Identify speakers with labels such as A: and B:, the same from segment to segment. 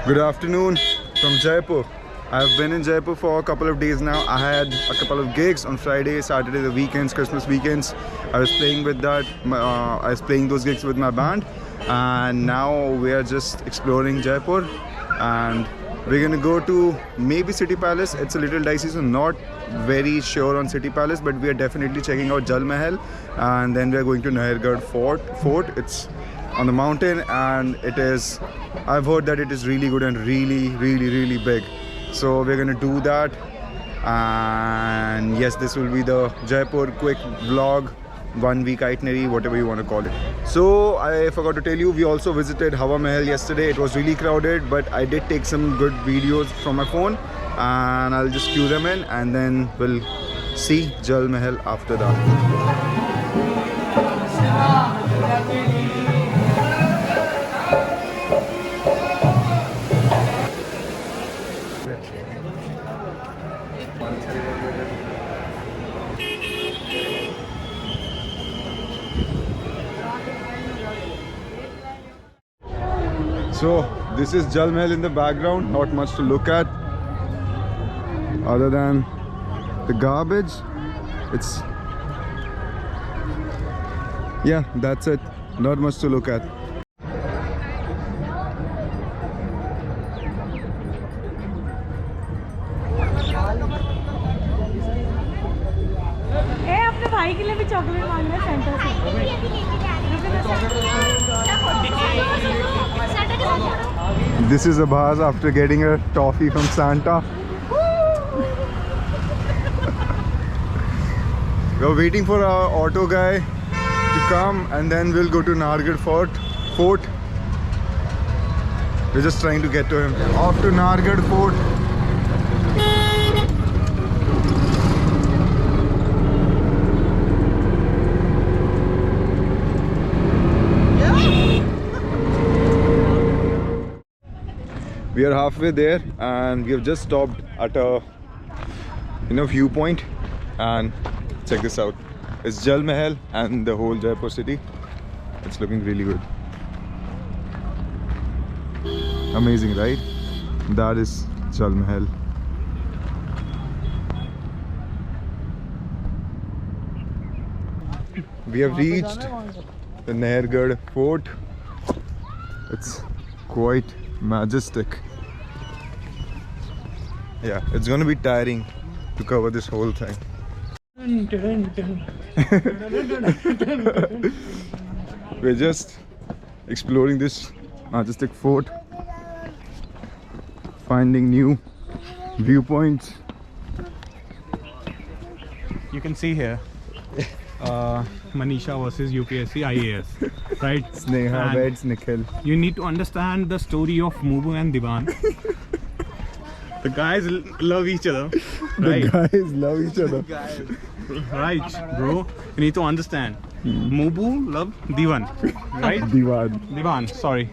A: Good afternoon from Jaipur. I've been in Jaipur for a couple of days now. I had a couple of gigs on Friday, Saturday, the weekends, Christmas weekends. I was playing with that. I was playing those gigs with my band, and now we are just exploring Jaipur. And we're gonna go to maybe City Palace. It's a little dicey, so not very sure on City Palace, but we are definitely checking out Jal Mahal, and then we are going to Nahargarh Fort. It's on the mountain, and it is, I've heard that it is really good and really big. So we're gonna do that, and yes, this will be the Jaipur quick vlog, 1 week itinerary, whatever you want to call it. So I forgot to tell you, we also visited Hawa Mahal yesterday. It was really crowded, but I did take some good videos from my phone, and I'll just cue them in, and then we'll see Jal Mahal after that. So this is Jal Mahal in the background, not much to look at other than the garbage. It's, yeah, that's it, not much to look at.
B: अपने भाई के लिए भी chocolate मांगना है centre से।
A: This is Abhas after getting a toffee from Santa. We're waiting for our auto guy to come, and then we'll go to Nahargarh Fort. We're just trying to get to him. Off to Nahargarh Fort. We are halfway there, and we have just stopped at a viewpoint, and check this out. It's Jal Mahal and the whole Jaipur city. It's looking really good. Amazing, right? That is Jal Mahal. We have reached the Nahargarh Fort. It's quite majestic. Yeah, it's gonna be tiring to cover this whole thing. We're just exploring this majestic fort, finding new viewpoints.
C: You can see here Manisha versus UPSC IAS, right?
A: Sneha weds Nikhil.
C: You need to understand the story of Mubu and Divan. The guys love each other, right?
A: The guys love each other.
C: Right, bro. You need to understand. Mubu love Divan, right? Divan, sorry.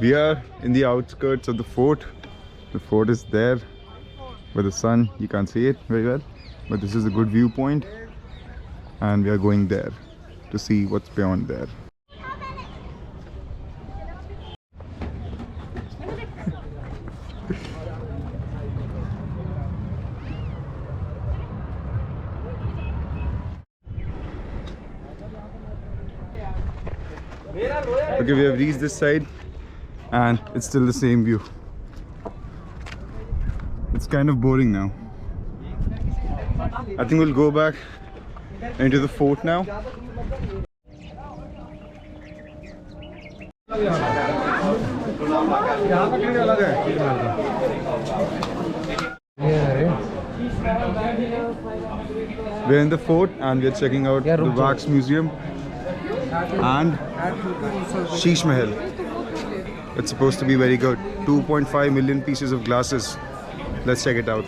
A: We are in the outskirts of the fort. The fort is there with the sun. You can't see it very well, but this is a good viewpoint, and we are going there to see what's beyond there. Okay, we have reached this side, and it's still the same view. It's kind of boring now. I think we'll go back into the fort now. We're in the fort, and we're checking out the wax museum and Sheesh Mahal. It's supposed to be very good. 2.5 million pieces of glasses. Let's check it out.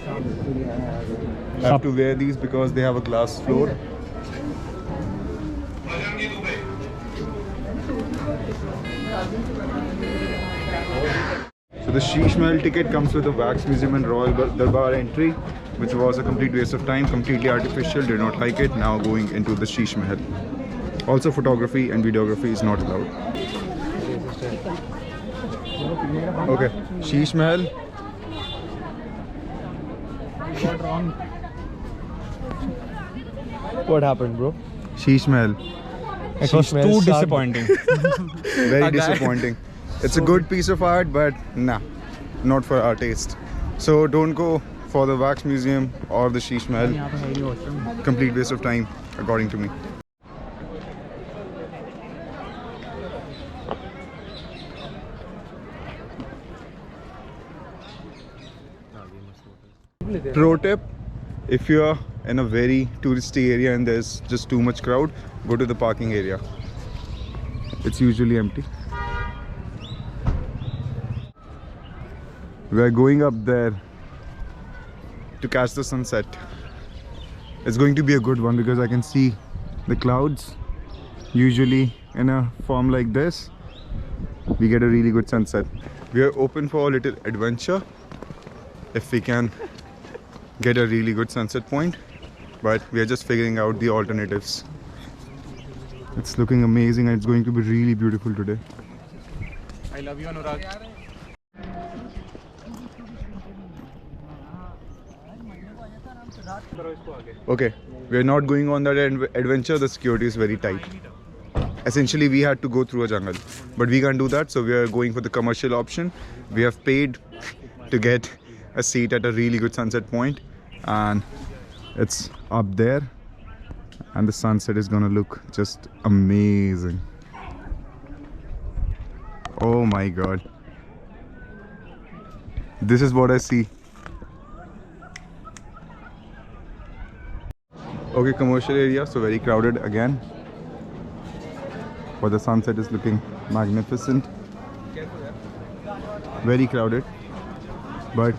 A: I have to wear these because they have a glass floor. So the Sheesh Mahal ticket comes with a wax museum and Royal Darbar entry, which was a complete waste of time, completely artificial, did not like it. Now going into the Sheesh Mahal. Also, photography and videography is not allowed. Okay, Sheesh Mahal.
D: What happened, bro?
A: Sheesh Mahal.
C: It was
D: Sheesh Mahal
C: too
D: sucked.
C: disappointing.
A: Very disappointing. It's a good piece of art, but nah, not for our taste. So don't go for the Wax Museum or the Sheesh Mahal. Complete waste of time, according to me. Pro tip: if you're in a very touristy area and there's just too much crowd, go to the parking area. It's usually empty. We're going up there to catch the sunset. It's going to be a good one because I can see the clouds. Usually in a form like this, we get a really good sunset. We are open for a little adventure if we can get a really good sunset point, but we are just figuring out the alternatives. It's looking amazing and it's going to be really beautiful today.
C: I love you, Anurag.
A: Okay, we are not going on that adventure. The security is very tight. Essentially, we had to go through a jungle, but we can't do that, so we are going for the commercial option. We have paid to get a seat at a really good sunset point, and it's up there, and the sunset is gonna look just amazing. Oh my god, this is what I see. Okay, commercial area, so very crowded again, but the sunset is looking magnificent. Very crowded, but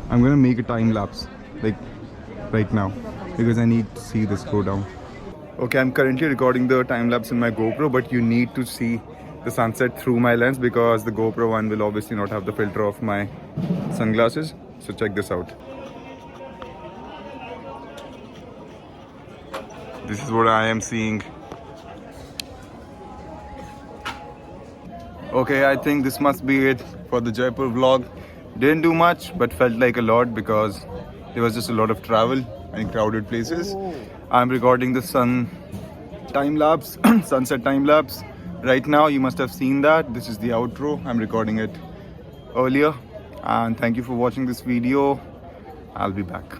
A: I'm gonna make a time lapse like right now because I need to see this go down. Okay, I'm currently recording the time lapse in my GoPro, but you need to see the sunset through my lens because the GoPro one will obviously not have the filter of my sunglasses. So check this out. This is what I am seeing. Okay, I think this must be it for the Jaipur vlog. Didn't do much, but felt like a lot because there was just a lot of travel and crowded places. I'm recording the sunset time lapse right now. You must have seen that. This is the outro. I'm recording it earlier. And thank you for watching this video. I'll be back.